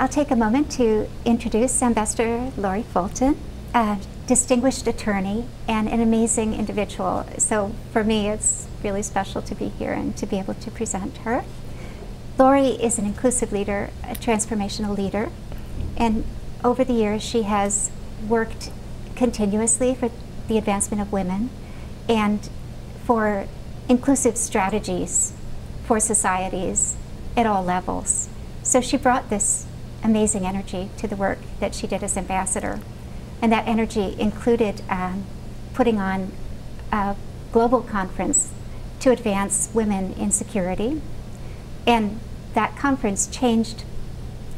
I'll take a moment to introduce Ambassador Laurie Fulton, a distinguished attorney and an amazing individual. So for me, it's really special to be here and to be able to present her. Laurie is an inclusive leader, a transformational leader, and over the years she has worked continuously for the advancement of women and for inclusive strategies for societies at all levels. So she brought this amazing energy to the work that she did as ambassador. And that energy included putting on a global conference to advance women in security. And that conference changed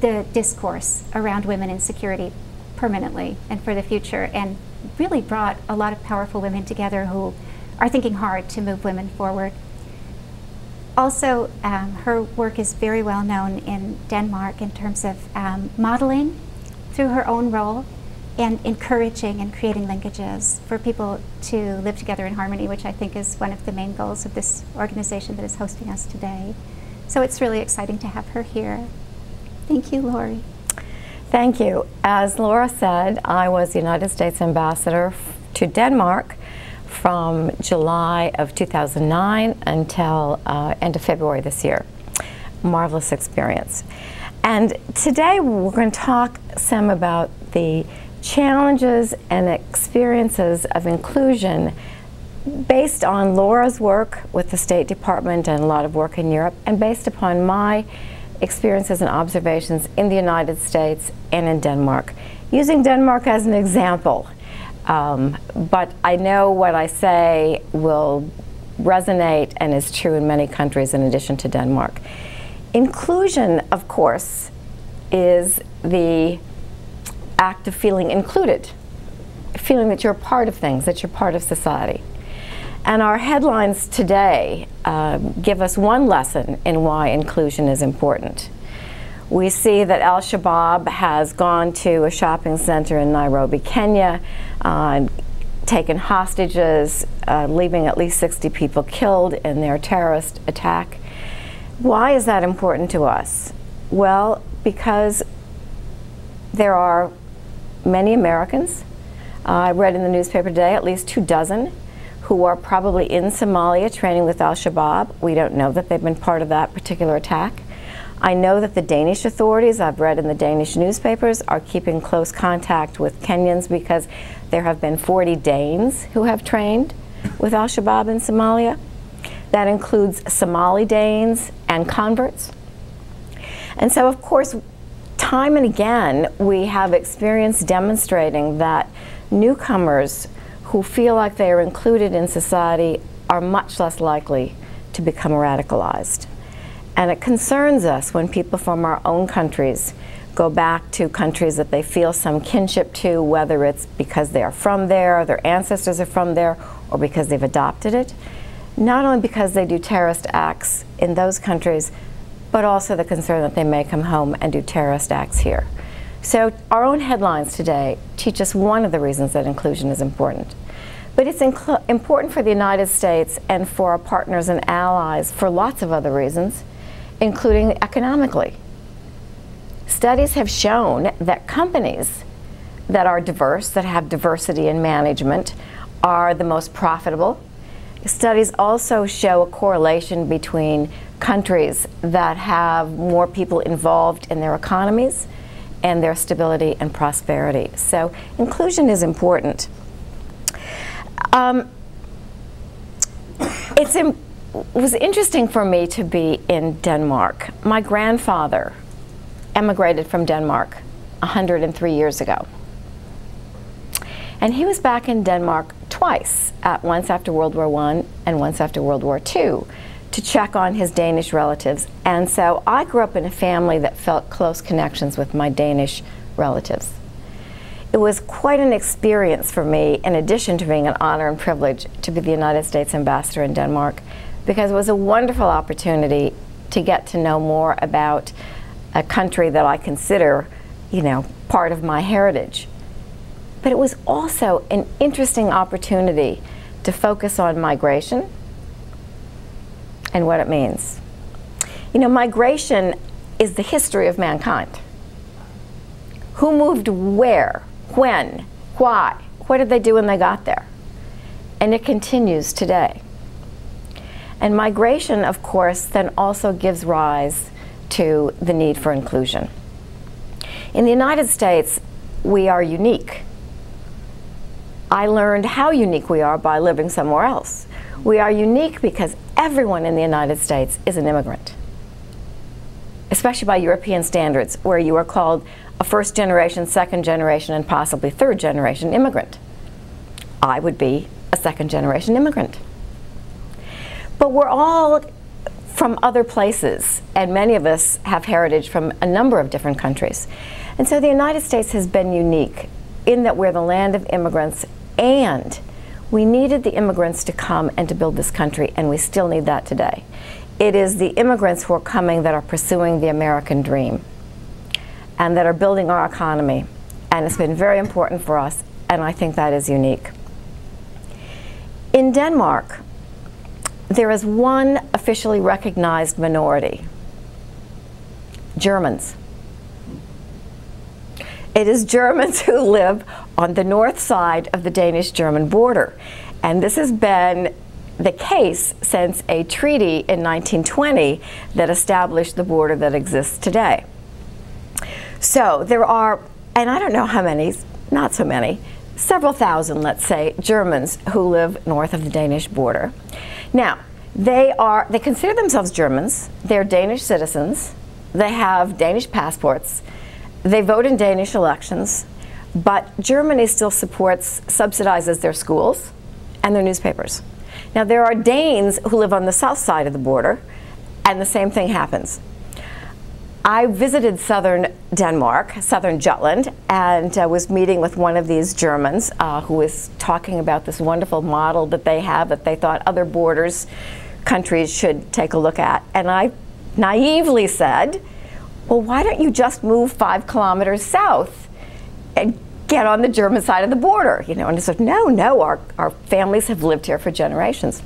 the discourse around women in security permanently and for the future, and really brought a lot of powerful women together who are thinking hard to move women forward. Also, her work is very well known in Denmark in terms of modeling through her own role and encouraging and creating linkages for people to live together in harmony, which I think is one of the main goals of this organization that is hosting us today. So it's really exciting to have her here. Thank you, Laurie. Thank you. As Laura said, I was United States Ambassador to Denmark from July of 2009 until end of February this year. Marvelous experience. And today we're going to talk some about the challenges and experiences of inclusion based on Laura's work with the State Department and a lot of work in Europe, and based upon my experiences and observations in the United States and in Denmark, using Denmark as an example. But I know what I say will resonate and is true in many countries in addition to Denmark. Inclusion, of course, is the act of feeling included, feeling that you're part of things, that you're part of society. And our headlines today give us one lesson in why inclusion is important. We see that Al-Shabaab has gone to a shopping center in Nairobi, Kenya, taken hostages, leaving at least 60 people killed in their terrorist attack. Why is that important to us? Well, because there are many Americans, I read in the newspaper today, at least 24, who are probably in Somalia training with Al-Shabaab. We don't know that they've been part of that particular attack. I know that the Danish authorities, I've read in the Danish newspapers, are keeping close contact with Kenyans because there have been 40 Danes who have trained with Al-Shabaab in Somalia. That includes Somali Danes and converts. And so, of course, time and again, we have experience demonstrating that newcomers who feel like they are included in society are much less likely to become radicalized. And it concerns us when people from our own countries go back to countries that they feel some kinship to, whether it's because they are from there, their ancestors are from there, or because they've adopted it. Not only because they do terrorist acts in those countries, but also the concern that they may come home and do terrorist acts here. So our own headlines today teach us one of the reasons that inclusion is important. But it's important for the United States and for our partners and allies for lots of other reasons, including economically. Studies have shown that companies that are diverse, that have diversity in management, are the most profitable. Studies also show a correlation between countries that have more people involved in their economies and their stability and prosperity. So inclusion is important. It was interesting for me to be in Denmark. My grandfather emigrated from Denmark 103 years ago. And he was back in Denmark twice, once after World War I and once after World War II, to check on his Danish relatives. And so I grew up in a family that felt close connections with my Danish relatives. It was quite an experience for me, in addition to being an honor and privilege, to be the United States Ambassador in Denmark, because it was a wonderful opportunity to get to know more about a country that I consider, you know, part of my heritage. But it was also an interesting opportunity to focus on migration and what it means. You know, migration is the history of mankind. Who moved where? When? Why? What did they do when they got there? And it continues today. And migration, of course, then also gives rise to the need for inclusion. In the United States, we are unique. I learned how unique we are by living somewhere else. We are unique because everyone in the United States is an immigrant, especially by European standards, where you are called a first generation, second generation, and possibly third generation immigrant. I would be a second generation immigrant. But we're all from other places, and many of us have heritage from a number of different countries. And so the United States has been unique in that we're the land of immigrants, and we needed the immigrants to come and to build this country, and we still need that today. It is the immigrants who are coming that are pursuing the American dream and that are building our economy, and it's been very important for us, and I think that is unique. In Denmark, there is one officially recognized minority: Germans. It is Germans who live on the north side of the Danish-German border. And this has been the case since a treaty in 1920 that established the border that exists today. So there are, and I don't know how many, not so many, several thousand, let's say, Germans who live north of the Danish border. Now, they consider themselves Germans. They're Danish citizens. They have Danish passports. They vote in Danish elections. But Germany still subsidizes their schools and their newspapers. Now, there are Danes who live on the south side of the border, and the same thing happens. I visited southern Denmark, southern Jutland, and was meeting with one of these Germans who was talking about this wonderful model that they have that they thought other countries should take a look at. And I naively said, well, why don't you just move 5 kilometers south and get on the German side of the border? You know, and he said, no, our families have lived here for generations.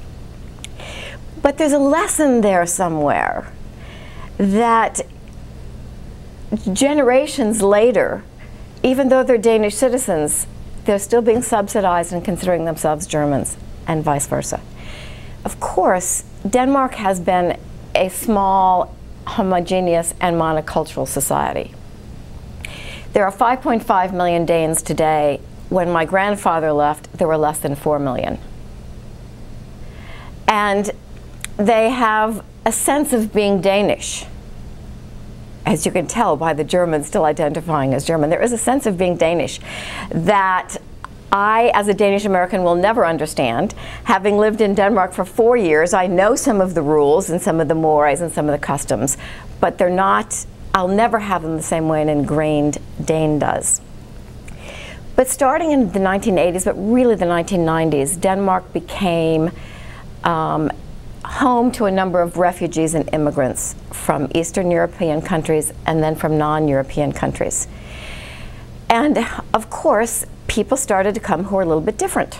But there's a lesson there somewhere that generations later, even though they're Danish citizens, they're still being subsidized and considering themselves Germans, and vice versa. Of course, Denmark has been a small, homogeneous, and monocultural society. There are 5.5 million Danes today. When my grandfather left, there were less than 4 million. And they have a sense of being Danish. As you can tell by the Germans still identifying as German, there is a sense of being Danish that I, as a Danish American, will never understand. Having lived in Denmark for 4 years, I know some of the rules and some of the mores and some of the customs, but they're not, I'll never have them the same way an ingrained Dane does. But starting in the 1980s, but really the 1990s, Denmark became home to a number of refugees and immigrants from Eastern European countries and then from non-European countries. And of course, people started to come who are a little bit different.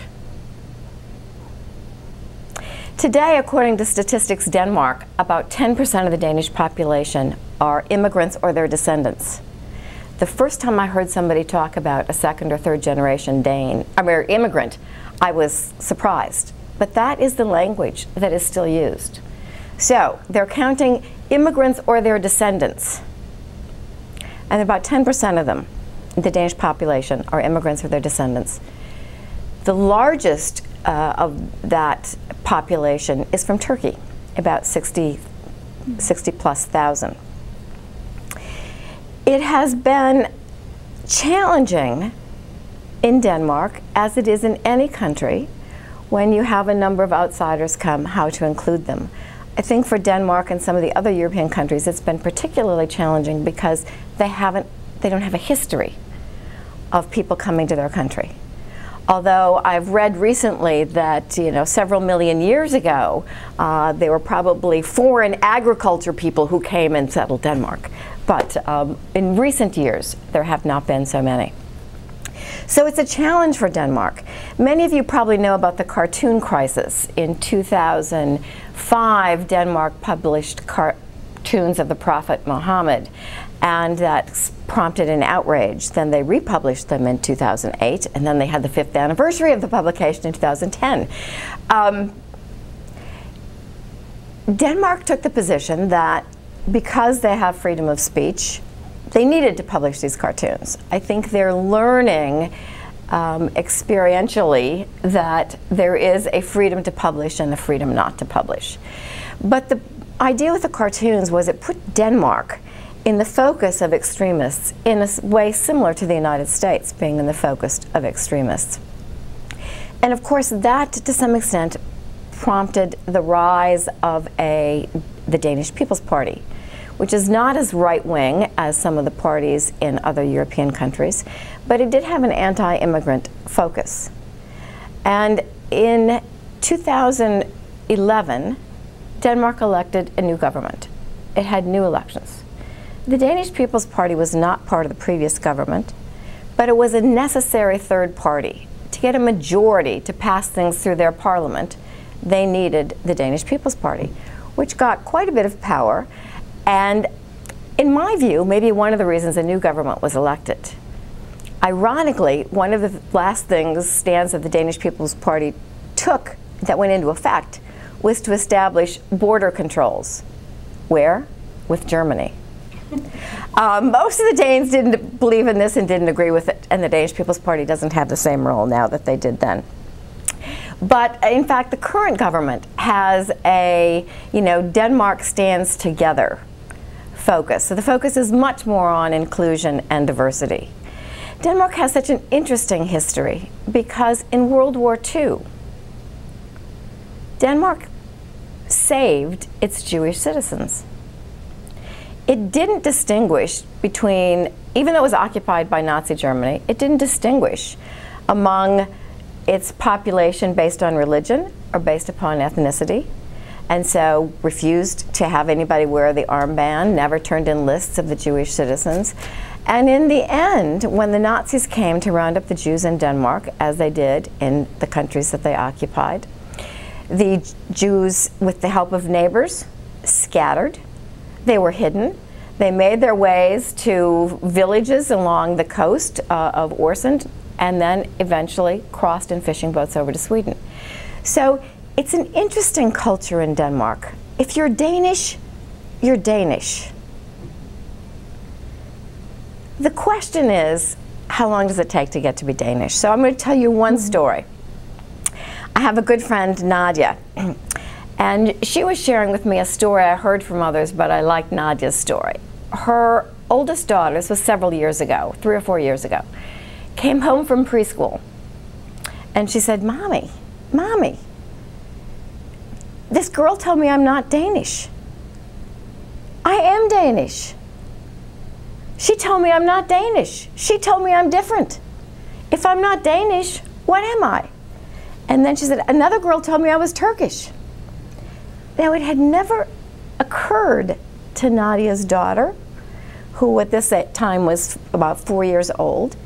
Today, according to Statistics Denmark, about 10% of the Danish population are immigrants or their descendants. The first time I heard somebody talk about a second or third generation immigrant, I was surprised. But that is the language that is still used. So they're counting immigrants or their descendants. And about 10% of them, the Danish population, are immigrants or their descendants. The largest of that population is from Turkey, about 60 plus thousand. It has been challenging in Denmark, as it is in any country, when you have a number of outsiders come, how to include them. I think for Denmark and some of the other European countries, it's been particularly challenging because they don't have a history of people coming to their country. Although I've read recently that, several million years ago, there were probably foreign agriculture people who came and settled Denmark. But in recent years, there have not been so many. So it's a challenge for Denmark. Many of you probably know about the cartoon crisis. In 2005, Denmark published cartoons of the Prophet Muhammad, and that prompted an outrage. Then they republished them in 2008, and then they had the 5th anniversary of the publication in 2010. Denmark took the position that because they have freedom of speech, they needed to publish these cartoons. I think they're learning experientially that there is a freedom to publish and a freedom not to publish. But the idea with the cartoons was it put Denmark in the focus of extremists in a way similar to the United States being in the focus of extremists. And of course that, to some extent, prompted the rise of the Danish People's Party, which is not as right-wing as some of the parties in other European countries, but it did have an anti-immigrant focus. And in 2011, Denmark elected a new government. It had new elections. The Danish People's Party was not part of the previous government, but it was a necessary third party. To get a majority to pass things through their parliament, they needed the Danish People's Party, which got quite a bit of power. And in my view, maybe one of the reasons a new government was elected. Ironically, one of the last stands that the Danish People's Party took that went into effect was to establish border controls. Where? With Germany. Most of the Danes didn't believe in this and didn't agree with it, and the Danish People's Party doesn't have the same role now that they did then. But in fact, the current government has a, Denmark stands together focus. So the focus is much more on inclusion and diversity. Denmark has such an interesting history because in World War II, Denmark saved its Jewish citizens. It didn't distinguish between, even though it was occupied by Nazi Germany, it didn't distinguish among its population based on religion or based upon ethnicity, and so refused to have anybody wear the armband, never turned in lists of the Jewish citizens. And in the end, when the Nazis came to round up the Jews in Denmark, as they did in the countries that they occupied, the Jews, with the help of neighbors, scattered. They were hidden. They made their ways to villages along the coast of Øresund, and then eventually crossed in fishing boats over to Sweden. So it's an interesting culture in Denmark. If you're Danish, you're Danish. The question is, how long does it take to get to be Danish? So I'm going to tell you one story. I have a good friend, Nadia, and she was sharing with me a story I heard from others, but I liked Nadia's story. Her oldest daughter, this was several years ago, 3 or 4 years ago, came home from preschool, and she said, Mommy, this girl told me I'm not Danish. I am Danish. She told me I'm not Danish. She told me I'm different. If I'm not Danish, what am I? And then she said, another girl told me I was Turkish. Now, it had never occurred to Nadia's daughter, who at this time was about 4 years old,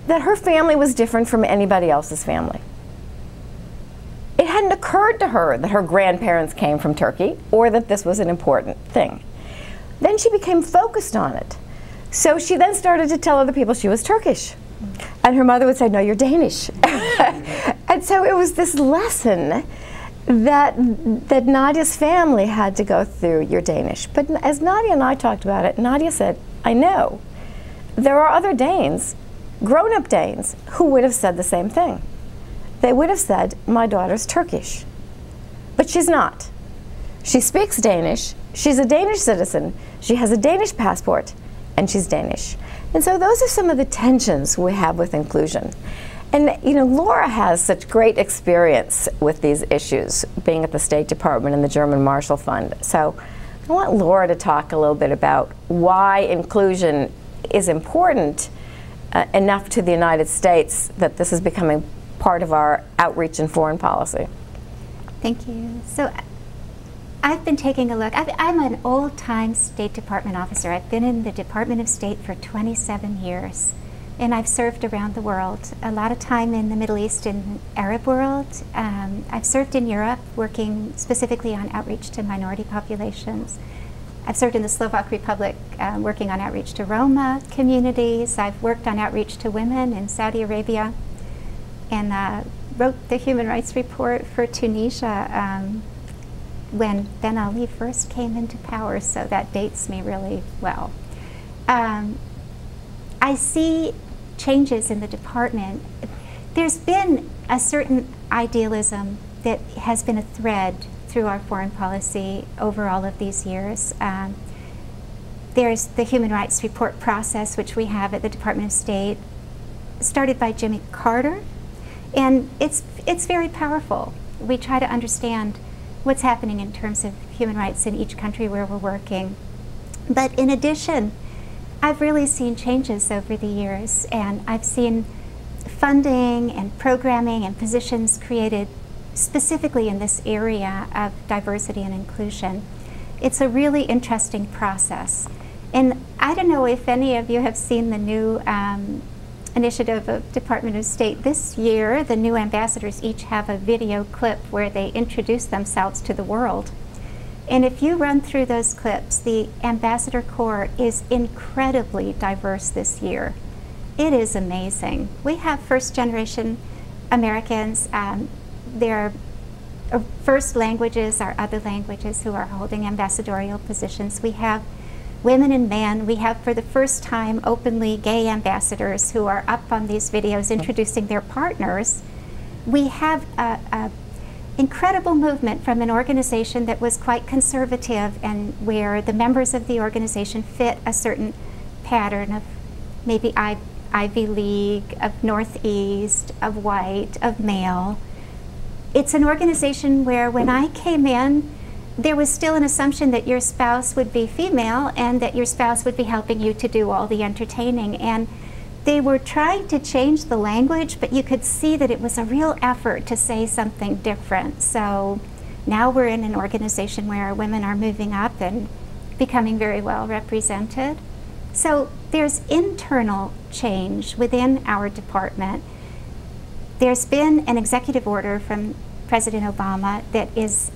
that her family was different from anybody else's family. It hadn't occurred to her that her grandparents came from Turkey or that this was an important thing. Then she became focused on it. So she then started to tell other people she was Turkish. And her mother would say, no, you're Danish. And so it was this lesson that Nadia's family had to go through, you're Danish. But as Nadia and I talked about it, Nadia said, I know there are other Danes, grown-up Danes, who would have said the same thing. They would have said, my daughter's Turkish. But she's not. She speaks Danish, she's a Danish citizen, she has a Danish passport, and she's Danish. And so those are some of the tensions we have with inclusion. And Laura has such great experience with these issues, being at the State Department and the German Marshall Fund. So I want Laura to talk a little bit about why inclusion is important enough to the United States that this is becoming part of our outreach and foreign policy. Thank you. So I've been taking a look. I'm an old-time State Department officer. I've been in the Department of State for 27 years. And I've served around the world, a lot of time in the Middle East and Arab world. I've served in Europe, working specifically on outreach to minority populations. I've served in the Slovak Republic working on outreach to Roma communities. I've worked on outreach to women in Saudi Arabia, and wrote the human rights report for Tunisia when Ben Ali first came into power, so that dates me really well. I see changes in the department. There's been a certain idealism that has been a thread through our foreign policy over all of these years. There's the human rights report process, which we have at the Department of State, started by Jimmy Carter, and it's very powerful. We try to understand what's happening in terms of human rights in each country where we're working. But in addition, I've really seen changes over the years, and I've seen funding and programming and positions created specifically in this area of diversity and inclusion. It's a really interesting process. And I don't know if any of you have seen the new initiative of Department of State this year. The new ambassadors each have a video clip where they introduce themselves to the world. And if you run through those clips, the Ambassador Corps is incredibly diverse this year. It is amazing. We have first-generation Americans. Their first languages are other languages who are holding ambassadorial positions. We have women and men. We have, for the first time, openly gay ambassadors who are up on these videos introducing their partners. We have an incredible movement from an organization that was quite conservative and where the members of the organization fit a certain pattern of maybe Ivy League, of Northeast, of white, of male. It's an organization where when I came in, there was still an assumption that your spouse would be female and that your spouse would be helping you to do all the entertaining. And they were trying to change the language, but you could see that it was a real effort to say something different. So now we're in an organization where women are moving up and becoming very well represented. So there's internal change within our department. There's been an executive order from President Obama that is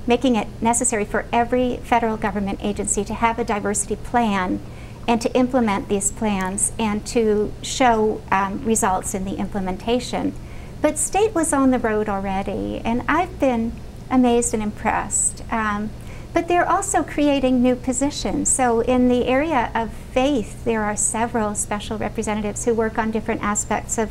making it necessary for every federal government agency to have a diversity plan and to implement these plans and to show results in the implementation. But state was on the road already, and I've been amazed and impressed. But they're also creating new positions. So in the area of faith, there are several special representatives who work on different aspects of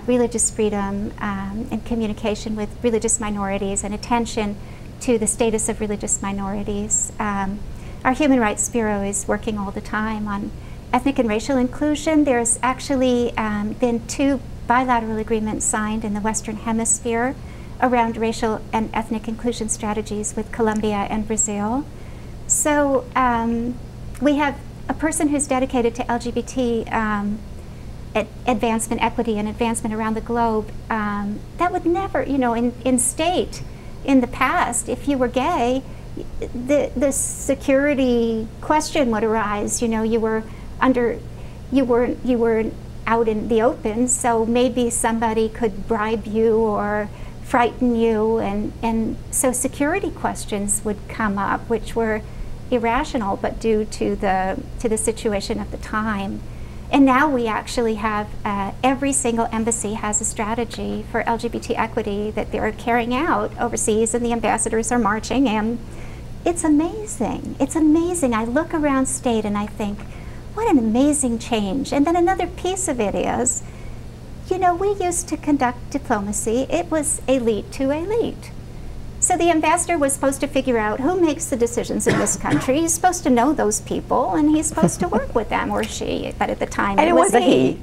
religious freedom and communication with religious minorities and attention to the status of religious minorities. Our Human Rights Bureau is working all the time on ethnic and racial inclusion. There's actually been 2 bilateral agreements signed in the Western Hemisphere around racial and ethnic inclusion strategies with Colombia and Brazil. So we have a person who's dedicated to LGBT advancement, equity, and advancement around the globe. That would never, you know, in state, in the past, if you were gay, the security question would arise. You know, you were out in the open, so maybe somebody could bribe you or frighten you, and so security questions would come up, which were irrational, but due to the situation of the time. And now we actually have, every single embassy has a strategy for LGBT equity that they're carrying out overseas, and the ambassadors are marching, and it's amazing. It's amazing. I look around state and I think, what an amazing change. And then another piece of it is, you know, we used to conduct diplomacy. It was elite to elite. So the ambassador was supposed to figure out who makes the decisions in this country. He's supposed to know those people, and he's supposed to work with them, or she, but at the time it was a he.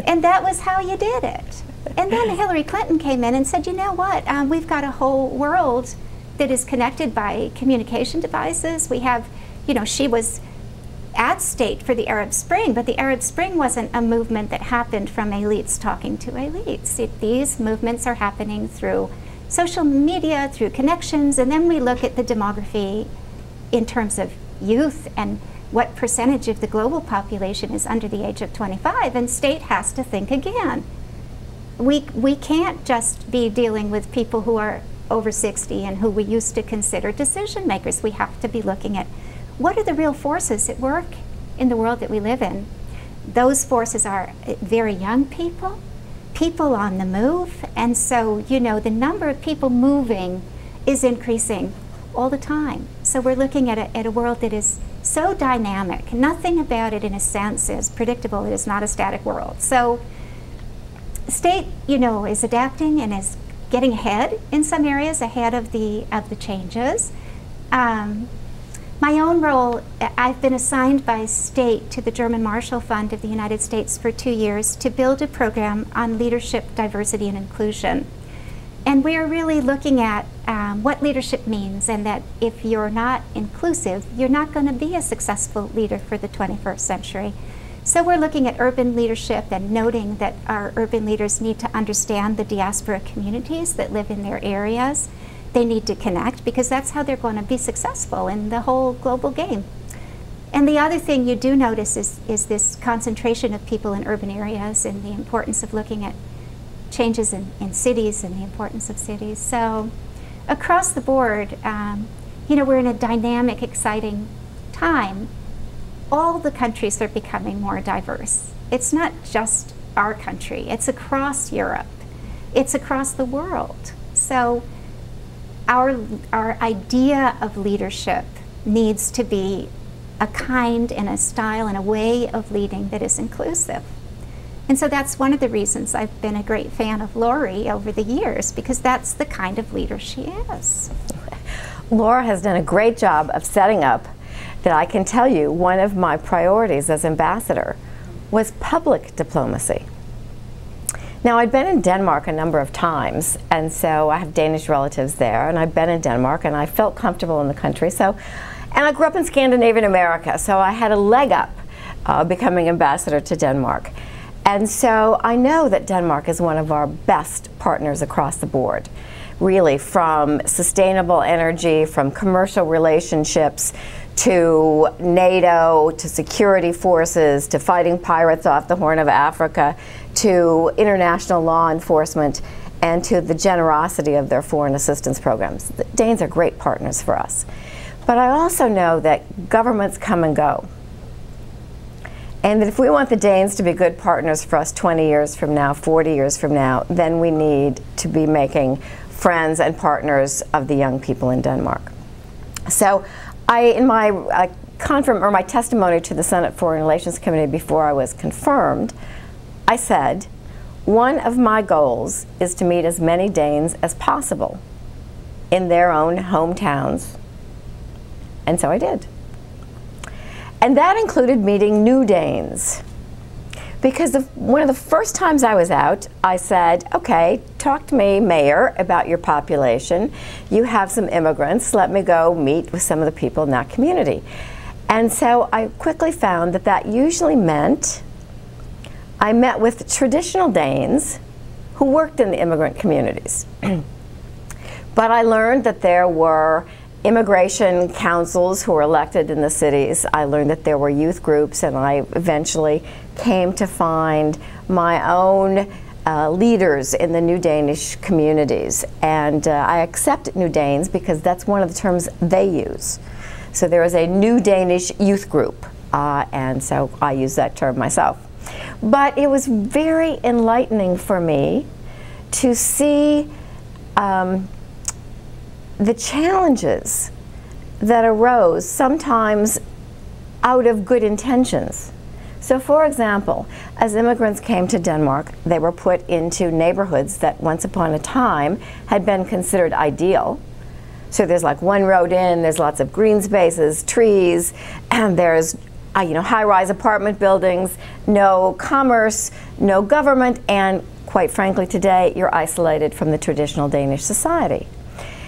And that was how you did it. And then Hillary Clinton came in and said, you know what, we've got a whole world that is connected by communication devices. We have, you know, she was at state for the Arab Spring, but the Arab Spring wasn't a movement that happened from elites talking to elites. These movements are happening through social media, through connections, and then we look at the demography in terms of youth and what percentage of the global population is under the age of 25, and state has to think again. We can't just be dealing with people who are over 60 and who we used to consider decision makers. We have to be looking at what are the real forces at work in the world that we live in. Those forces are very young people, people on the move, and so, you know, the number of people moving is increasing all the time. So we're looking at a world that is so dynamic. Nothing about it, in a sense, is predictable. It is not a static world. So the state, you know, is adapting and is getting ahead in some areas, ahead of the changes. My own role, I've been assigned by state to the German Marshall Fund of the United States for 2 years to build a program on leadership, diversity, and inclusion. And we are really looking at what leadership means, and that if you're not inclusive, you're not going to be a successful leader for the 21st century. So we're looking at urban leadership and noting that our urban leaders need to understand the diaspora communities that live in their areas. They need to connect, because that's how they're going to be successful in the whole global game. And the other thing you do notice is this concentration of people in urban areas, and the importance of looking at changes in cities and the importance of cities. So across the board, you know, we're in a dynamic, exciting time. All the countries are becoming more diverse. It's not just our country, it's across Europe, it's across the world. So our idea of leadership needs to be a kind and a style and a way of leading that is inclusive. And so that's one of the reasons I've been a great fan of Laurie over the years, because that's the kind of leader she is. Laura has done a great job of setting up that I can tell you one of my priorities as ambassador was public diplomacy. Now, I'd been in Denmark a number of times, and so I have Danish relatives there, and I've been in Denmark, and I felt comfortable in the country. So, and I grew up in Scandinavian America, so I had a leg up becoming ambassador to Denmark. And so I know that Denmark is one of our best partners across the board, really, from sustainable energy, from commercial relationships, to NATO, to security forces, to fighting pirates off the Horn of Africa, to international law enforcement, and to the generosity of their foreign assistance programs. The Danes are great partners for us. But I also know that governments come and go. And that if we want the Danes to be good partners for us 20 years from now, 40 years from now, then we need to be making friends and partners of the young people in Denmark. So in my my testimony to the Senate Foreign Relations Committee before I was confirmed, I said, one of my goals is to meet as many Danes as possible in their own hometowns. And so I did. And that included meeting new Danes. Because one of the first times I was out, I said, okay, talk to me, Mayor, about your population. You have some immigrants. Let me go meet with some of the people in that community. And so I quickly found that that usually meant I met with traditional Danes who worked in the immigrant communities. But I learned that there were immigration councils who were elected in the cities. I learned that there were youth groups, and I eventually came to find my own leaders in the New Danish communities. And I accept New Danes because that's one of the terms they use. So there is a New Danish youth group, and so I use that term myself. But it was very enlightening for me to see the challenges that arose, sometimes out of good intentions. So for example, as immigrants came to Denmark, they were put into neighborhoods that once upon a time had been considered ideal. So there's like one road in, there's lots of green spaces, trees, and there's high-rise apartment buildings, no commerce, no government, and quite frankly today you're isolated from the traditional Danish society.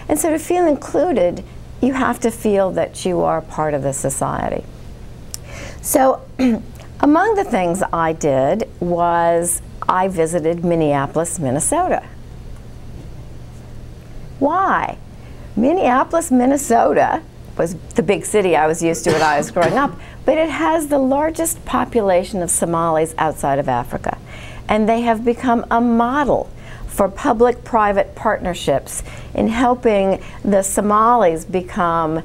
And so to feel included, you have to feel that you are part of the society. So among the things I did was I visited Minneapolis, Minnesota. Why? Minneapolis, Minnesota was the big city I was used to when I was growing up, but it has the largest population of Somalis outside of Africa. And they have become a model for public-private partnerships in helping the Somalis become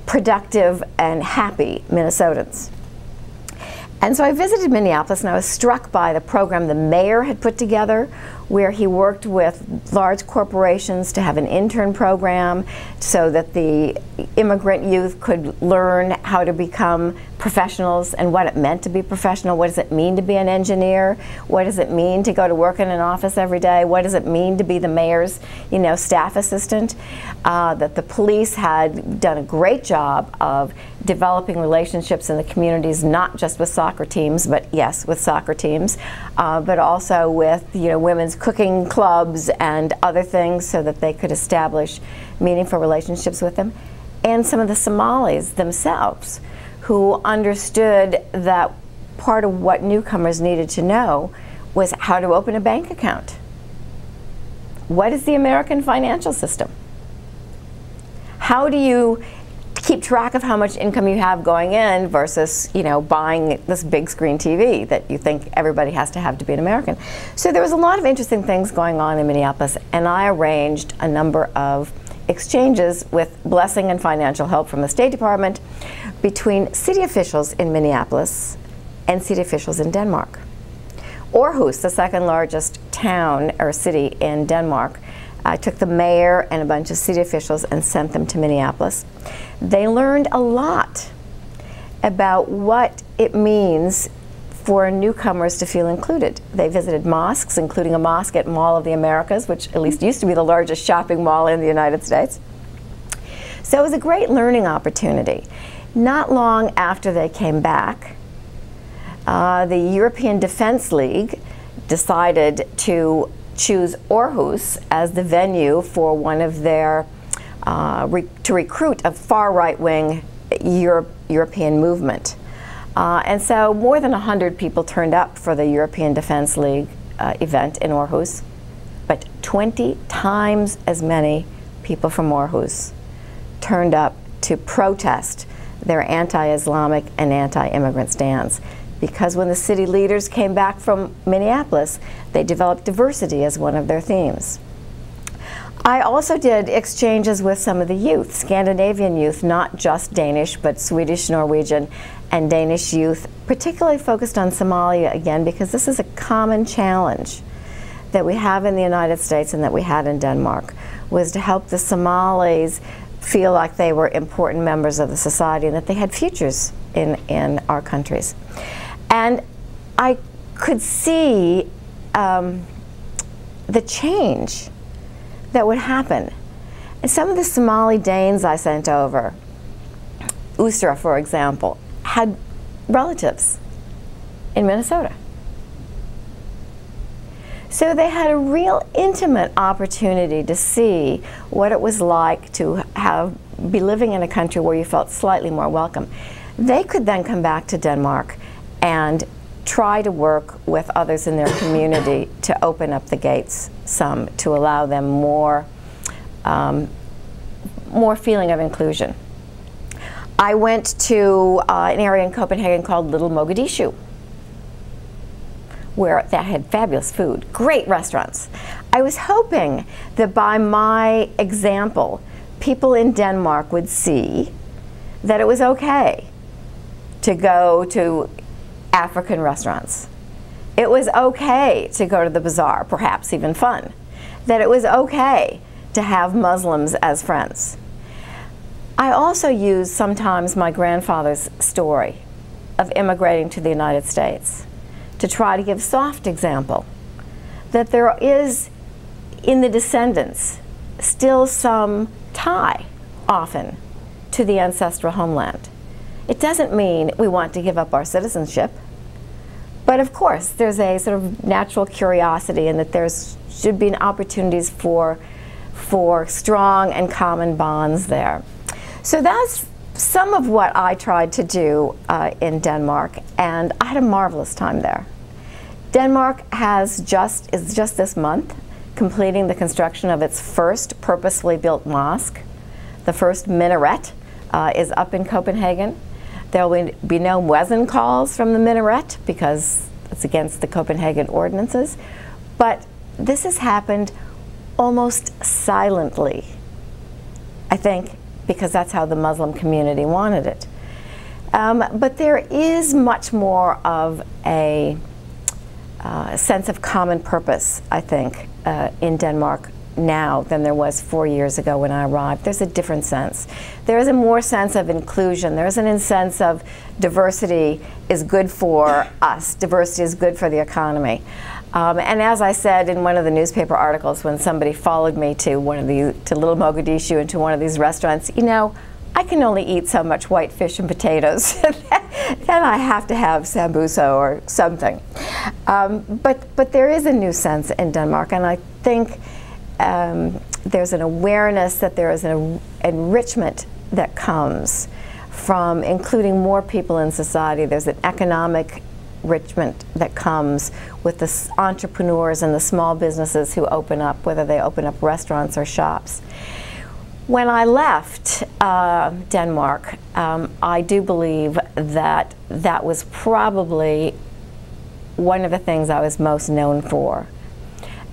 productive and happy Minnesotans. And so I visited Minneapolis, and I was struck by the program the mayor had put together, where he worked with large corporations to have an intern program so that the immigrant youth could learn how to become professionals and what it meant to be professional. What does it mean to be an engineer? What does it mean to go to work in an office every day? What does it mean to be the mayor's, staff assistant? That the police had done a great job of developing relationships in the communities, not just with soccer teams, but yes, with soccer teams, but also with women's cooking clubs and other things, so that they could establish meaningful relationships with them. And some of the Somalis themselves, who understood that part of what newcomers needed to know was how to open a bank account. What is the American financial system? How do you keep track of how much income you have going in versus, buying this big screen TV that you think everybody has to have to be an American? So there was a lot of interesting things going on in Minneapolis, and I arranged a number of exchanges with blessing and financial help from the State Department between city officials in Minneapolis and city officials in Denmark. Aarhus, the second largest town or city in Denmark, I took the mayor and a bunch of city officials and sent them to Minneapolis. They learned a lot about what it means for newcomers to feel included. They visited mosques, including a mosque at Mall of the Americas, which at least used to be the largest shopping mall in the United States. So it was a great learning opportunity. Not long after they came back, the European Defense League decided to choose Aarhus as the venue for one of their, to recruit a far right-wing European movement. And so more than 100 people turned up for the European Defense League event in Aarhus, but 20 times as many people from Aarhus turned up to protest their anti-Islamic and anti-immigrant stance. Because when the city leaders came back from Minneapolis, they developed diversity as one of their themes. I also did exchanges with some of the youth, Scandinavian youth, not just Danish, but Swedish, Norwegian, and Danish youth, particularly focused on Somalia again, because this is a common challenge that we have in the United States and that we had in Denmark, was to help the Somalis feel like they were important members of the society and that they had futures in our countries. And I could see the change that would happen. And some of the Somali Danes I sent over, Usra, for example, had relatives in Minnesota. So they had a real intimate opportunity to see what it was like to be living in a country where you felt slightly more welcome. They could then come back to Denmark and try to work with others in their community to open up the gates some, to allow them more feeling of inclusion. I went to an area in Copenhagen called Little Mogadishu, where they had fabulous food, great restaurants. I was hoping that by my example, people in Denmark would see that it was okay to go to African restaurants. It was okay to go to the bazaar, perhaps even fun. That it was okay to have Muslims as friends. I also use sometimes my grandfather's story of immigrating to the United States to try to give soft example that there is in the descendants still some tie often to the ancestral homeland. It doesn't mean we want to give up our citizenship, but of course there's a sort of natural curiosity in that there should be opportunities for strong and common bonds there. So that's some of what I tried to do in Denmark, and I had a marvelous time there. Denmark is just this month completing the construction of its first purposefully built mosque. The first minaret is up in Copenhagen. There will be no muezzin calls from the minaret because it's against the Copenhagen ordinances, but this has happened almost silently, I think, because that's how the Muslim community wanted it. But there is much more of a sense of common purpose, I think, in Denmark now than there was 4 years ago when I arrived. There's a different sense. There is a more sense of inclusion. There is a sense of diversity is good for us. Diversity is good for the economy. And as I said in one of the newspaper articles when somebody followed me to Little Mogadishu and to one of these restaurants, you know, I can only eat so much white fish and potatoes. Then I have to have sambusa or something. But there is a new sense in Denmark, and I think there's an awareness that there is an enrichment that comes from including more people in society. There's an economic enrichment that comes with the entrepreneurs and the small businesses who open up, whether they open up restaurants or shops. When I left Denmark, I do believe that that was probably one of the things I was most known for.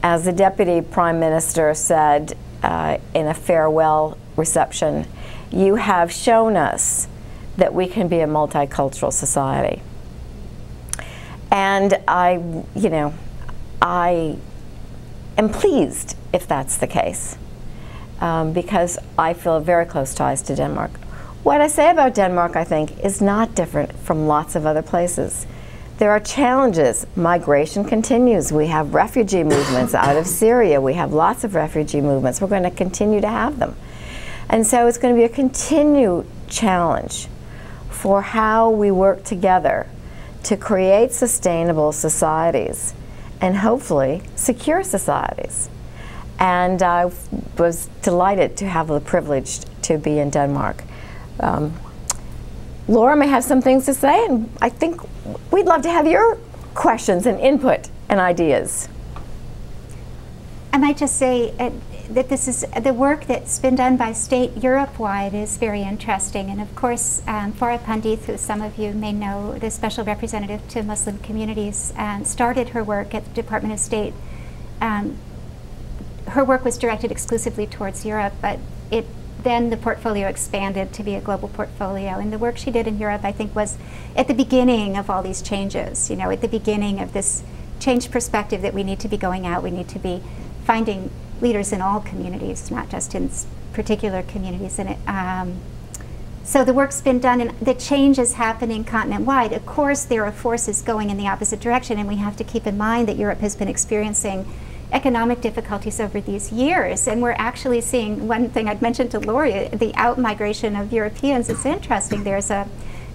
As the Deputy Prime Minister said in a farewell reception, "You have shown us that we can be a multicultural society." And I am pleased if that's the case. Because I feel very close ties to Denmark. What I say about Denmark, I think, is not different from lots of other places. There are challenges. Migration continues. We have refugee movements out of Syria. We have lots of refugee movements. We're going to continue to have them. And so it's going to be a continued challenge for how we work together to create sustainable societies and hopefully secure societies. And I was delighted to have the privilege to be in Denmark. Laura may have some things to say, and I think we'd love to have your questions and input and ideas. I might just say that this is the work that's been done by state Europe-wide is very interesting. And of course, Farah Pandith, who some of you may know, the special representative to Muslim communities, started her work at the Department of State. Her work was directed exclusively towards Europe, but then the portfolio expanded to be a global portfolio. And the work she did in Europe, I think, was at the beginning of all these changes, you know, at the beginning of this change perspective that we need to be going out. We need to be finding leaders in all communities, not just in particular communities. And so the work's been done, and the change is happening continent-wide. Of course, there are forces going in the opposite direction, and we have to keep in mind that Europe has been experiencing economic difficulties over these years, and we're actually seeing, one thing I'd mentioned to Laurie, the out-migration of Europeans. It's interesting. There's a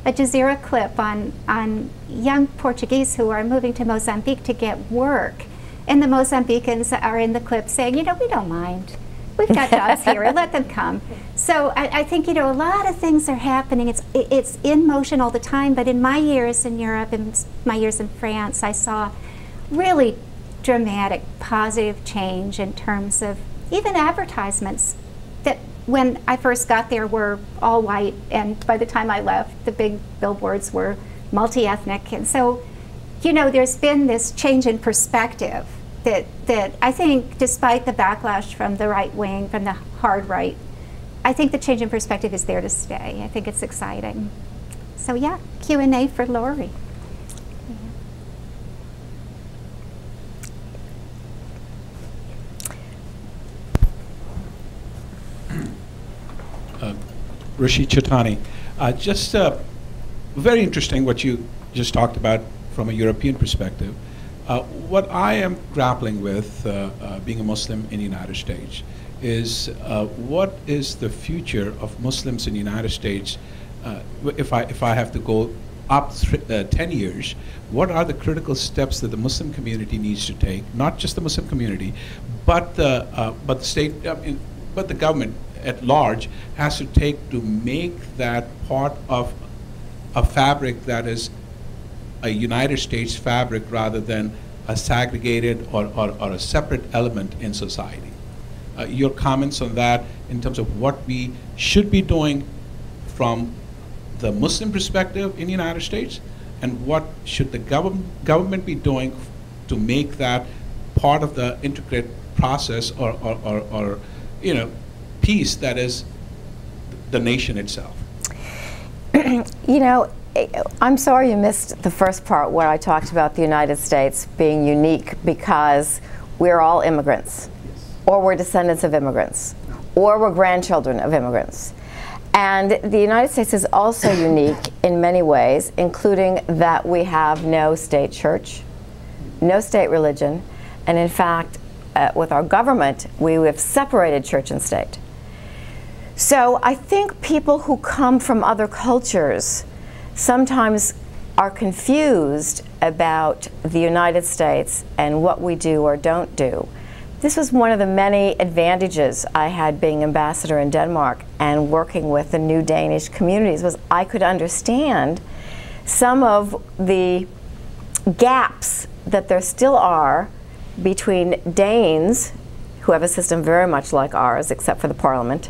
Jazeera clip on young Portuguese who are moving to Mozambique to get work, and the Mozambicans are in the clip saying, you know, we don't mind. We've got jobs here, let them come. So I think, you know, a lot of things are happening. It's in motion all the time, but in my years in Europe and my years in France, I saw really dramatic, positive change in terms of even advertisements that when I first got there were all white, and by the time I left, the big billboards were multi-ethnic. And so, you know, there's been this change in perspective that I think, despite the backlash from the right wing, from the hard right, I think the change in perspective is there to stay. I think it's exciting. So yeah, Q&A for Laurie. Rishi Chetani. Just very interesting what you just talked about from a European perspective. What I am grappling with, being a Muslim in the United States, is what is the future of Muslims in the United States if I have to go up 10 years, what are the critical steps that the Muslim community needs to take, not just the Muslim community, but the state, but the government at large has to take to make that part of a fabric that is a United States fabric rather than a segregated or a separate element in society. Your comments on that in terms of what we should be doing from the Muslim perspective in the United States, and what should the government be doing to make that part of the intricate process or piece that is the nation itself? You know, I'm sorry you missed the first part where I talked about the United States being unique because we're all immigrants, or we're descendants of immigrants, or we're grandchildren of immigrants. And the United States is also unique in many ways, including that we have no state church, no state religion, and in fact, with our government, we have separated church and state. So I think people who come from other cultures sometimes are confused about the United States and what we do or don't do. This was one of the many advantages I had being ambassador in Denmark and working with the new Danish communities, was I could understand some of the gaps that there still are between Danes, who have a system very much like ours, except for the parliament,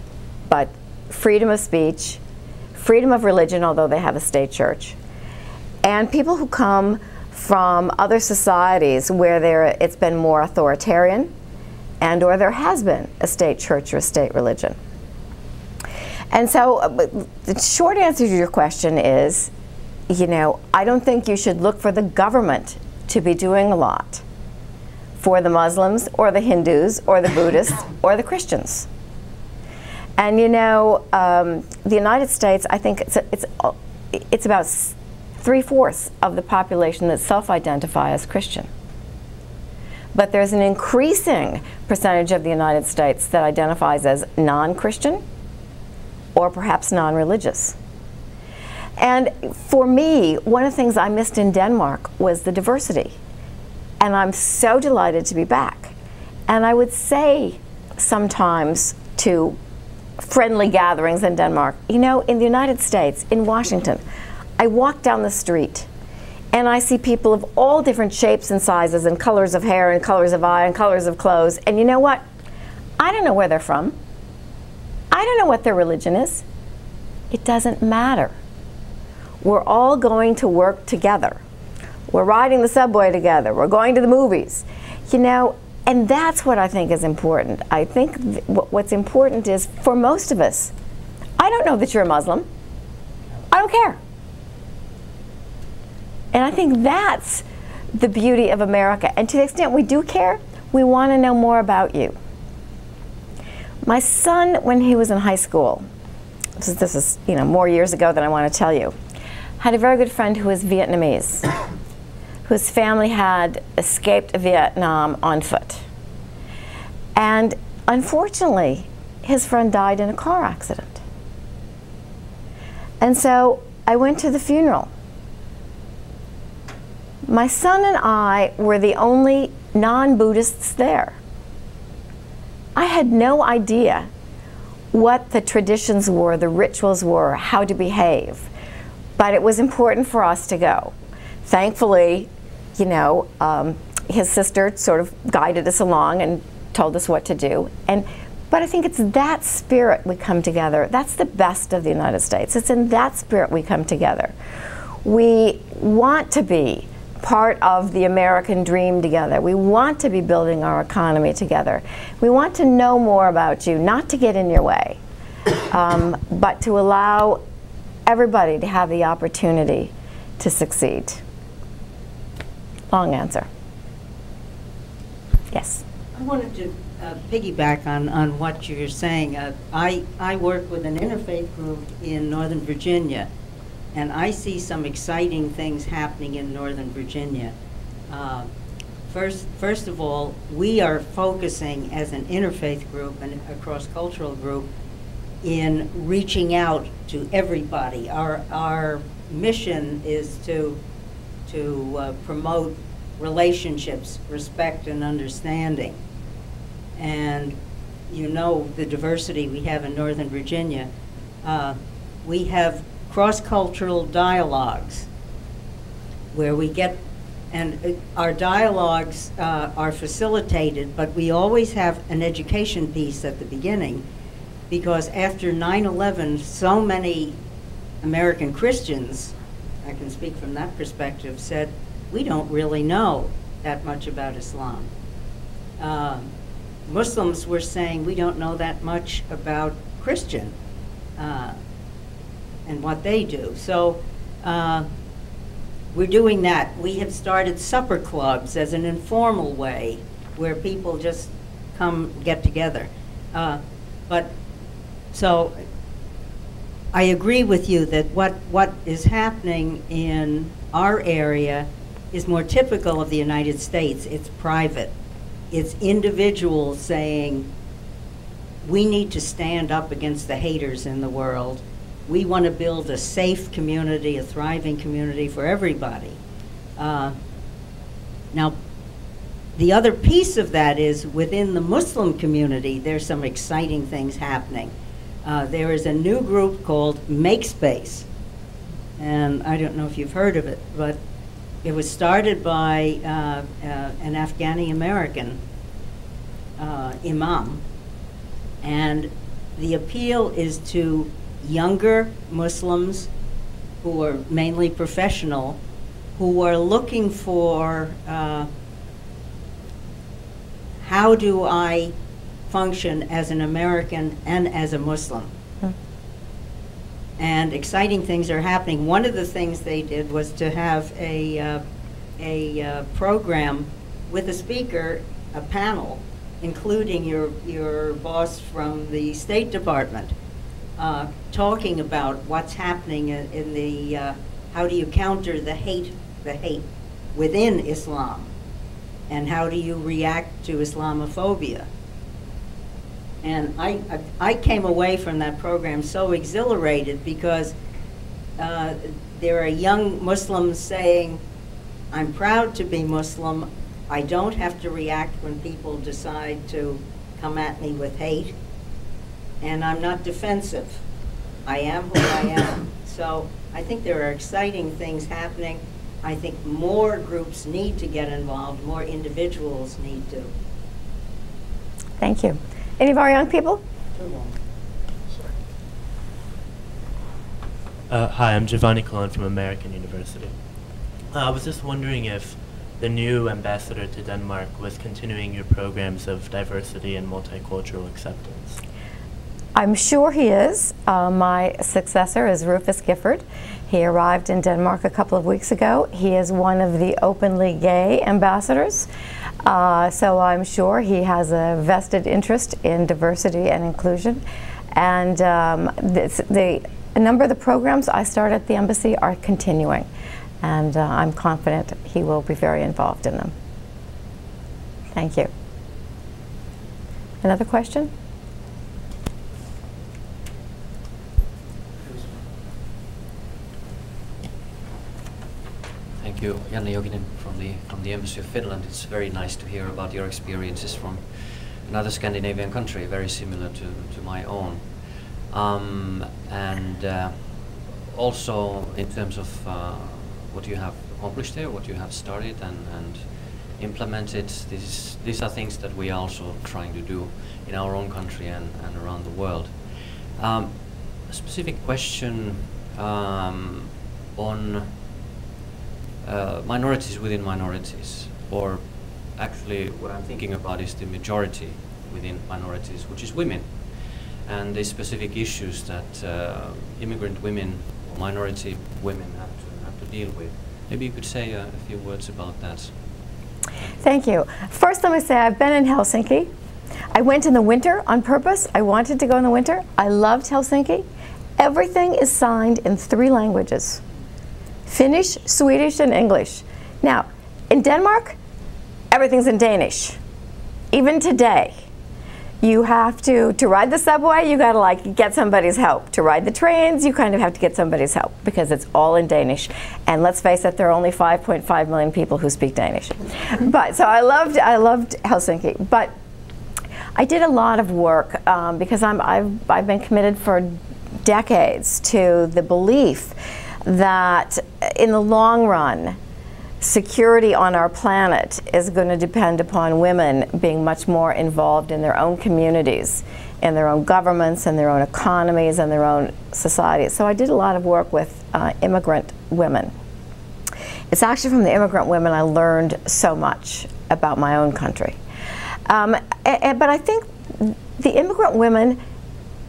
but freedom of speech, freedom of religion, although they have a state church, and people who come from other societies where it's been more authoritarian, and or there has been a state church or a state religion. And so the short answer to your question is, you know, I don't think you should look for the government to be doing a lot for the Muslims or the Hindus or the Buddhists or the Christians. And you know, the United States, I think it's about 3/4 of the population that self-identify as Christian. But there's an increasing percentage of the United States that identifies as non-Christian or perhaps non-religious. And for me, one of the things I missed in Denmark was the diversity. And I'm so delighted to be back. And I would say sometimes to friendly gatherings in Denmark, you know, in the United States, in Washington, I walk down the street and I see people of all different shapes and sizes and colors of hair and colors of eye and colors of clothes. And you know what? I don't know where they're from. I don't know what their religion is. It doesn't matter. We're all going to work together. We're riding the subway together. We're going to the movies. You know, and that's what I think is important. I think what's important is, for most of us, I don't know that you're a Muslim. I don't care. And I think that's the beauty of America. And to the extent we do care, we want to know more about you. My son, when he was in high school, this is you know, more years ago than I want to tell you, had a very good friend who was Vietnamese, whose family had escaped Vietnam on foot. And unfortunately, his friend died in a car accident. And so I went to the funeral. My son and I were the only non-Buddhists there. I had no idea what the traditions were, the rituals were, how to behave. But it was important for us to go. Thankfully, you know, his sister sort of guided us along and told us what to do. But I think it's that spirit we come together. That's the best of the United States. It's in that spirit we come together. We want to be part of the American dream together. We want to be building our economy together. We want to know more about you, not to get in your way, but to allow everybody to have the opportunity to succeed. Long answer. Yes? I wanted to piggyback on what you're saying. I work with an interfaith group in Northern Virginia, and I see some exciting things happening in Northern Virginia. First of all, we are focusing as an interfaith group and a cross-cultural group in reaching out to everybody. Our mission is to promote relationships, respect, and understanding. And you know the diversity we have in Northern Virginia. We have cross-cultural dialogues where we get, and our dialogues are facilitated, but we always have an education piece at the beginning, because after 9/11, so many American Christians, I can speak from that perspective, said, we don't really know that much about Islam. Muslims were saying, we don't know that much about Christian and what they do. So we're doing that. We have started supper clubs as an informal way where people just come get together. So I agree with you that what is happening in our area is more typical of the United States. It's private. It's individuals saying, we need to stand up against the haters in the world. We want to build a safe community, a thriving community for everybody. Now, the other piece of that is within the Muslim community, there's some exciting things happening. There is a new group called MakeSpace, and I don't know if you've heard of it, but it was started by an Afghani American imam, and the appeal is to younger Muslims who are mainly professional, who are looking for how do I function as an American and as a Muslim. And exciting things are happening. One of the things they did was to have a program with a speaker, a panel, including your boss from the State Department, talking about what's happening in the, how do you counter the hate within Islam, and how do you react to Islamophobia. And I came away from that program so exhilarated because there are young Muslims saying, I'm proud to be Muslim. I don't have to react when people decide to come at me with hate. And I'm not defensive. I am who I am. So I think there are exciting things happening. I think more groups need to get involved, more individuals need to. Thank you. Any of our young people? Hi, I'm Giovanni Colon from American University. I was just wondering if the new ambassador to Denmark was continuing your programs of diversity and multicultural acceptance. I'm sure he is. My successor is Rufus Gifford. He arrived in Denmark a couple of weeks ago. He is one of the openly gay ambassadors. So I'm sure he has a vested interest in diversity and inclusion. And a number of the programs I started at the embassy are continuing. And I'm confident he will be very involved in them. Thank you. Another question? Thank you, Janne Jokinen from the Embassy of Finland. It's very nice to hear about your experiences from another Scandinavian country, very similar to my own. Also in terms of what you have accomplished there, what you have started and implemented, these are things that we are also trying to do in our own country and around the world. A specific question on minorities within minorities, or actually what I'm thinking about is the majority within minorities, which is women, and the specific issues that immigrant women or minority women have to deal with. Maybe you could say a few words about that. Thank you. First, let me say I've been in Helsinki. I went in the winter on purpose. I wanted to go in the winter. I loved Helsinki. Everything is signed in 3 languages: Finnish, Swedish, and English. Now, in Denmark, everything's in Danish. Even today, you have to ride the subway, you gotta like get somebody's help. To ride the trains, you kind of have to get somebody's help because it's all in Danish. And let's face it, there are only 5.5 million people who speak Danish. But so I loved Helsinki. But I did a lot of work because I've been committed for decades to the belief that in the long run, security on our planet is going to depend upon women being much more involved in their own communities, in their own governments, in their own economies, and their own societies. So I did a lot of work with immigrant women. It's actually from the immigrant women I learned so much about my own country. But I think the immigrant women,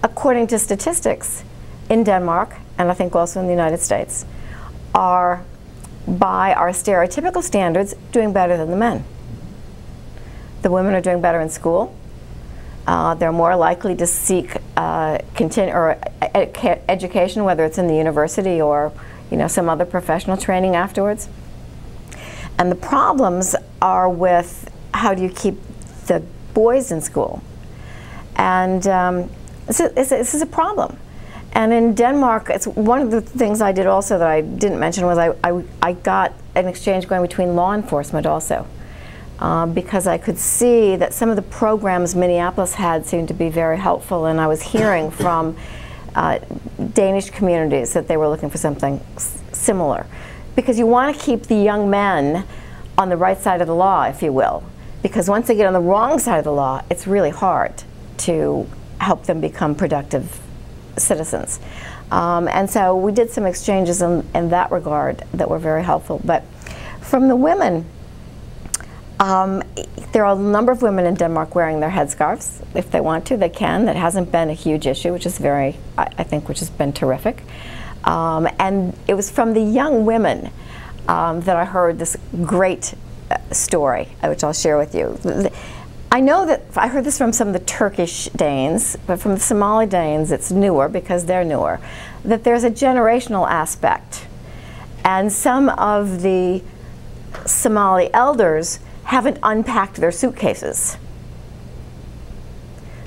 according to statistics in Denmark, and I think also in the United States, are, by our stereotypical standards, doing better than the men. The women are doing better in school. They're more likely to seek education, whether it's in the university or some other professional training afterwards. And the problems are with how do you keep the boys in school. And this is a problem. And in Denmark, it's one of the things I did also that I didn't mention was I got an exchange going between law enforcement also. Because I could see that some of the programs Minneapolis had seemed to be very helpful, and I was hearing from Danish communities that they were looking for something similar. Because you want to keep the young men on the right side of the law, if you will. Because once they get on the wrong side of the law, it's really hard to help them become productive citizens. And so we did some exchanges in that regard that were very helpful. But from the women, there are a number of women in Denmark wearing their headscarves. If they want to, they can. That hasn't been a huge issue, which is I think, which has been terrific. And it was from the young women that I heard this great story, which I'll share with you. I know that I heard this from some of the Turkish Danes, but from the Somali Danes, it's newer because they're newer, that there's a generational aspect. And some of the Somali elders haven't unpacked their suitcases.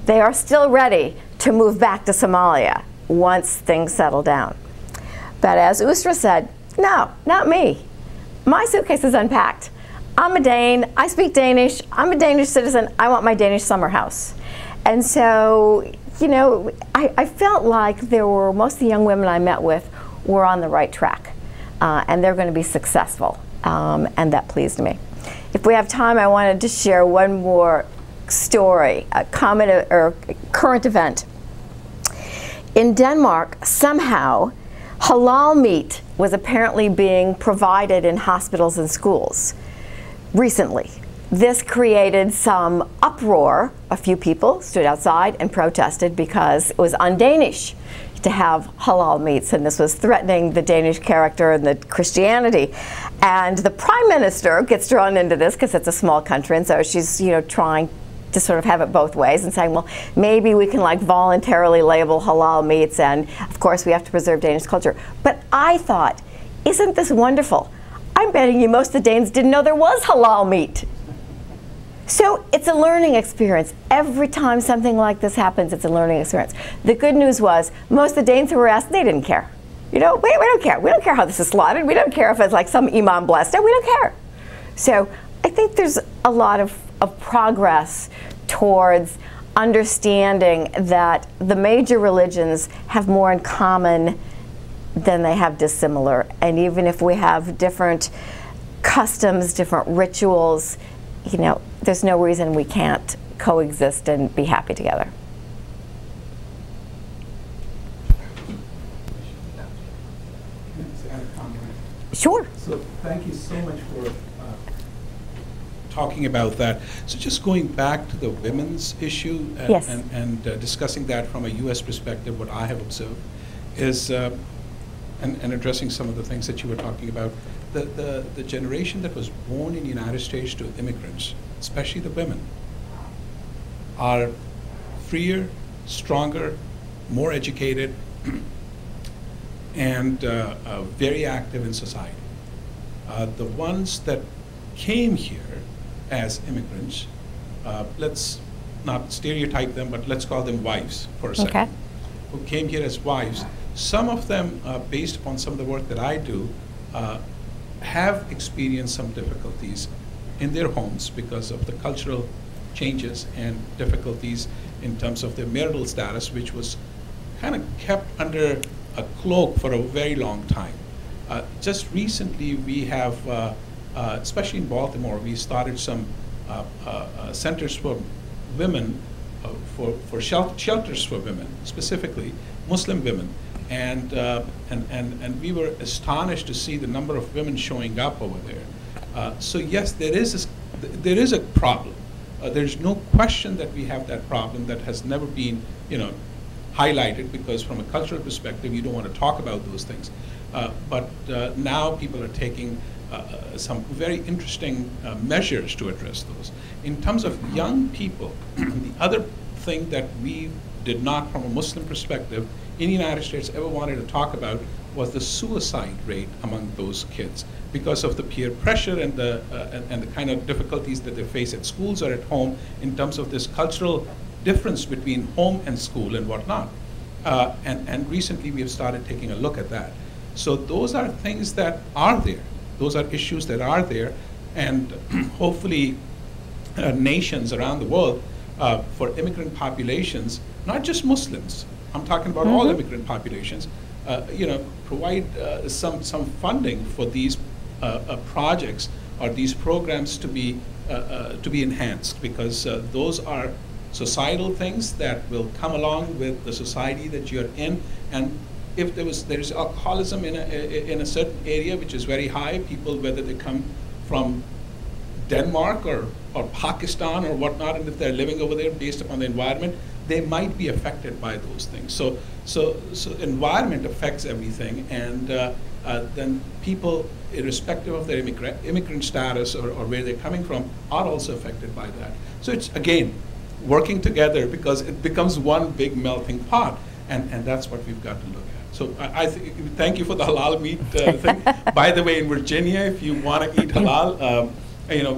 They are still ready to move back to Somalia once things settle down. But as Ustra said, no, not me. My suitcase is unpacked. I'm a Dane, I speak Danish, I'm a Danish citizen, I want my Danish summer house. And so, I felt like most of the young women I met with were on the right track. And they're going to be successful, and that pleased me. If we have time, I wanted to share one more story, a current event. In Denmark, somehow, halal meat was apparently being provided in hospitals and schools recently. This created some uproar. A few people stood outside and protested because it was un-Danish to have halal meats, and this was threatening the Danish character and the Christianity. And the Prime Minister gets drawn into this because it's a small country, and so she's trying to sort of have it both ways and saying, well, maybe we can voluntarily label halal meats, and of course we have to preserve Danish culture. But I thought, isn't this wonderful? I'm betting you most of the Danes didn't know there was halal meat. So it's a learning experience. Every time something like this happens, it's a learning experience. The good news was, most of the Danes who were asked, they didn't care. We don't care. We don't care how this is slaughtered. We don't care if it's like some imam blessed it. We don't care. So I think there's a lot of progress towards understanding that the major religions have more in common than they have dissimilar. And even if we have different customs, different rituals, there's no reason we can't coexist and be happy together. Sure. So thank you so much for talking about that. So just going back to the women's issue and, yes. and discussing that from a U.S. perspective, what I have observed is, and addressing some of the things that you were talking about, the generation that was born in the United States to immigrants, especially the women, are freer, stronger, more educated, and very active in society. The ones that came here as immigrants, let's not stereotype them, but let's call them wives for a second, okay. who came here as wives. Some of them, based upon some of the work that I do, have experienced some difficulties in their homes because of the cultural changes and difficulties in terms of their marital status, which was kind of kept under a cloak for a very long time. Just recently, we have, especially in Baltimore, we started some centers for women, for shelters for women, specifically Muslim women. And we were astonished to see the number of women showing up over there. So yes, there is a problem. There's no question that we have that problem that has never been, highlighted, because from a cultural perspective, you don't want to talk about those things. But now people are taking some very interesting measures to address those. In terms of young people, the other thing that we did not, from a Muslim perspective, in the United States ever wanted to talk about was the suicide rate among those kids, because of the peer pressure and the kind of difficulties that they face at schools or at home in terms of this cultural difference between home and school and whatnot. And recently we have started taking a look at that. So those are things that are there. Those are issues that are there, and hopefully nations around the world, for immigrant populations, not just Muslims, I'm talking about all immigrant populations, provide some funding for these projects or these programs to be enhanced, because those are societal things that will come along with the society that you're in. And if there's alcoholism in a certain area which is very high, people, whether they come from Denmark or Pakistan or whatnot, and if they're living over there based upon the environment, they might be affected by those things. So environment affects everything, and then people, irrespective of their immigrant status or where they're coming from, are also affected by that. So it's, again, working together, because it becomes one big melting pot, and that's what we've got to look at. So I thank you for the halal meat thing. By the way, in Virginia, if you want to eat halal,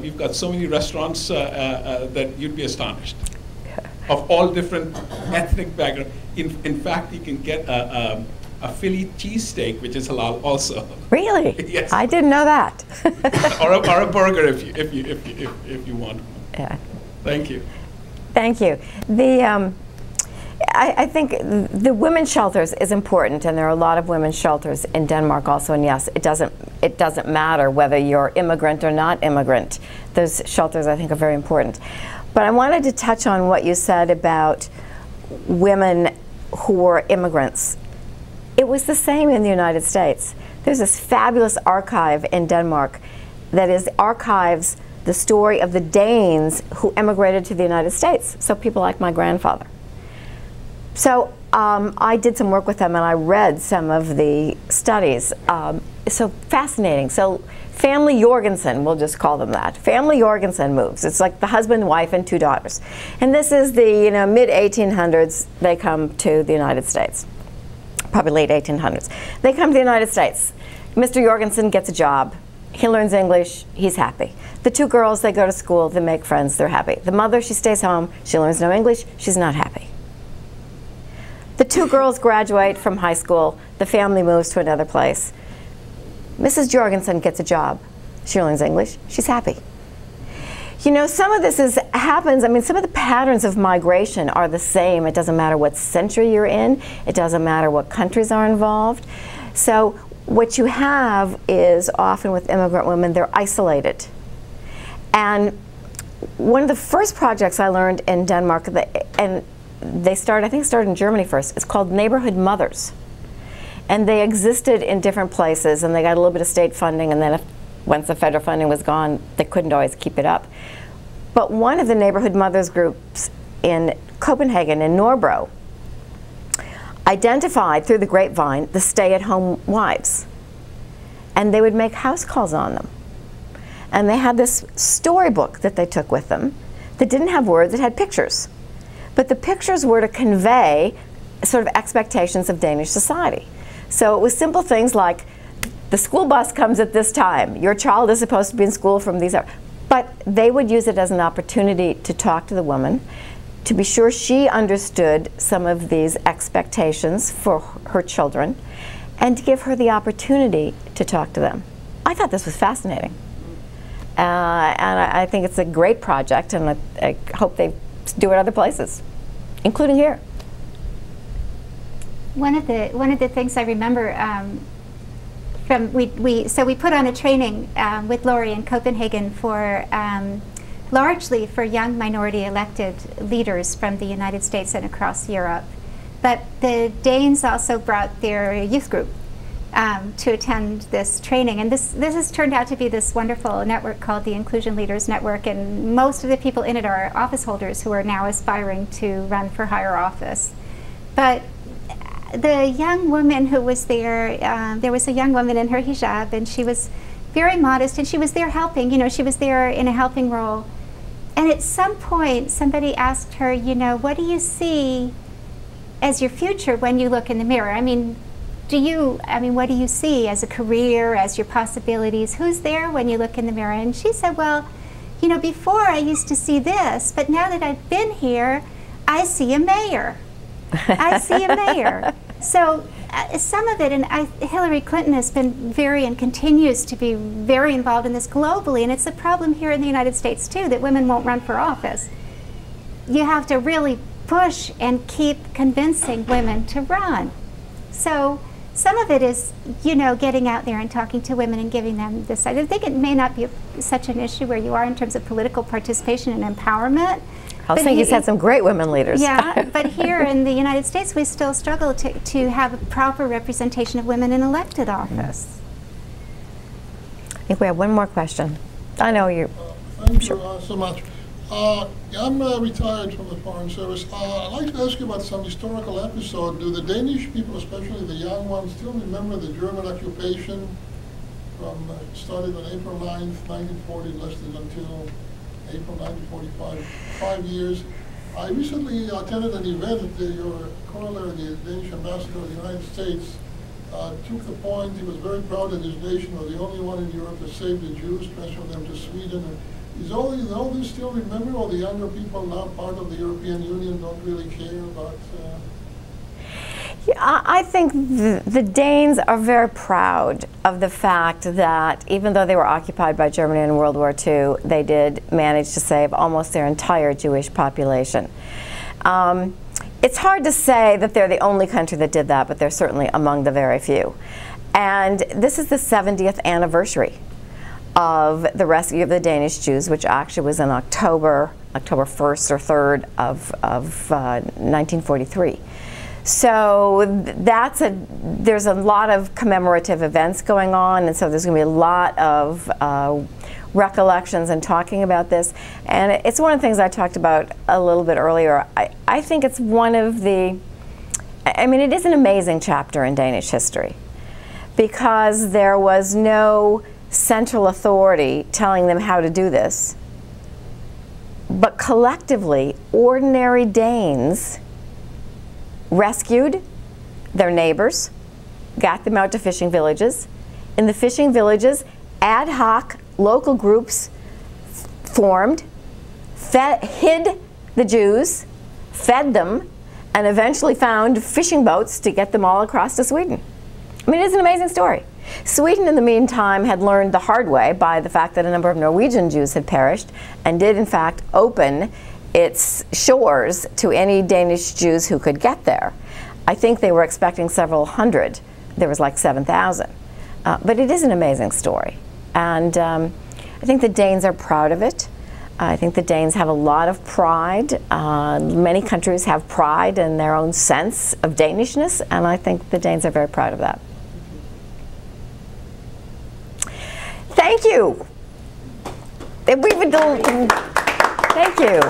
we've got so many restaurants that you'd be astonished, of all different ethnic backgrounds. In fact, you can get a Philly cheesesteak, which is halal also. Really? Yes. I didn't know that. or a burger if you want. Yeah. Thank you. Thank you. I think the women's shelters is important, and there are a lot of women's shelters in Denmark also. And yes, it doesn't matter whether you're immigrant or not immigrant. Those shelters, I think, are very important. But I wanted to touch on what you said about women who were immigrants. It was the same in the United States. There's this fabulous archive in Denmark that archives the story of the Danes who immigrated to the United States, so people like my grandfather. So I did some work with them, and I read some of the studies. So fascinating. So family Jorgensen, we'll just call them that. Family Jorgensen moves. It's like the husband, wife, and 2 daughters. And this is the mid-1800s. They come to the United States, probably late 1800s. They come to the United States. Mr. Jorgensen gets a job. He learns English. He's happy. The 2 girls, they go to school. They make friends. They're happy. The mother, she stays home. She learns no English. She's not happy. The 2 girls graduate from high school. The family moves to another place. Mrs. Jorgensen gets a job. She learns English. She's happy. Some of this happens. I mean, some of the patterns of migration are the same. It doesn't matter what century you're in. It doesn't matter what countries are involved. So what you have is often with immigrant women, they're isolated. And one of the first projects I learned in Denmark, and I think it started in Germany first, it's called Neighborhood Mothers. And they existed in different places, and they got a little bit of state funding, and then once the federal funding was gone, they couldn't always keep it up. But one of the Neighborhood Mothers groups in Copenhagen, in Norbro, identified through the grapevine the stay-at-home wives. And they would make house calls on them. And they had this storybook that they took with them that didn't have words, it had pictures. But the pictures were to convey sort of expectations of Danish society. So it was simple things like, the school bus comes at this time, your child is supposed to be in school from these hours. But they would use it as an opportunity to talk to the woman, to be sure she understood some of these expectations for her children, and to give her the opportunity to talk to them. I thought this was fascinating. And I think it's a great project, and I hope they do it other places, including here. One of the things I remember so we put on a training with Laurie in Copenhagen for largely for young minority elected leaders from the United States and across Europe. But the Danes also brought their youth group, to attend this training. And this has turned out to be this wonderful network called the Inclusion Leaders Network, and most of the people in it are office holders who are now aspiring to run for higher office. But the young woman who was there, there was a young woman in her hijab, and she was very modest, and she was there helping, you know, she was there in a helping role. And at some point, somebody asked her, you know, what do you see as your future when you look in the mirror? I mean, what do you see as a career, as your possibilities? Who's there when you look in the mirror? And she said, well, you know, before I used to see this, but now that I've been here, I see a mayor. I see a mayor. So some of it, and Hillary Clinton has been very and continues to be very involved in this globally, and it's a problem here in the United States too, that women won't run for office. You have to really push and keep convincing women to run. So some of it is, you know, getting out there and talking to women and giving them this. I think it may not be such an issue where you are in terms of political participation and empowerment. I was thinking he's had some great women leaders. Yeah, but here in the United States, we still struggle to have a proper representation of women in elected office. I think we have one more question. I know you. Thank you so much. I'm retired from the Foreign Service. I'd like to ask you about some historical episode. Do the Danish people, especially the young ones, still remember the German occupation from started on April 9th, 1940, lasted until April 1945, 5 years. I recently attended an event that your corollary, the Danish ambassador of the United States, took the point. He was very proud that his nation was the only one in Europe that saved the Jews, transferred them to Sweden. Is all this still remembered, or the younger people now part of the European Union don't really care about? Yeah, I think the Danes are very proud of the fact that even though they were occupied by Germany in World War II, they did manage to save almost their entire Jewish population. It's hard to say that they're the only country that did that, but they're certainly among the very few. And this is the 70th anniversary of the rescue of the Danish Jews, which actually was in October 1st or 3rd of 1943. So there's a lot of commemorative events going on, and so there's going to be a lot of recollections and talking about this. And it's one of the things I talked about a little bit earlier. I think it's one of the, I mean, it is an amazing chapter in Danish history, because there was no central authority telling them how to do this, but collectively, ordinary Danes rescued their neighbors, got them out to fishing villages. In the fishing villages, ad hoc local groups formed, hid the Jews, fed them, and eventually found fishing boats to get them all across to Sweden. I mean, it's an amazing story. Sweden, in the meantime, had learned the hard way by the fact that a number of Norwegian Jews had perished, and did, in fact, open its shores to any Danish Jews who could get there. I think they were expecting several hundred. There was like 7,000. But it is an amazing story. And I think the Danes are proud of it. I think the Danes have a lot of pride. Many countries have pride in their own sense of Danishness, and I think the Danes are very proud of that. Thank you. Thank you.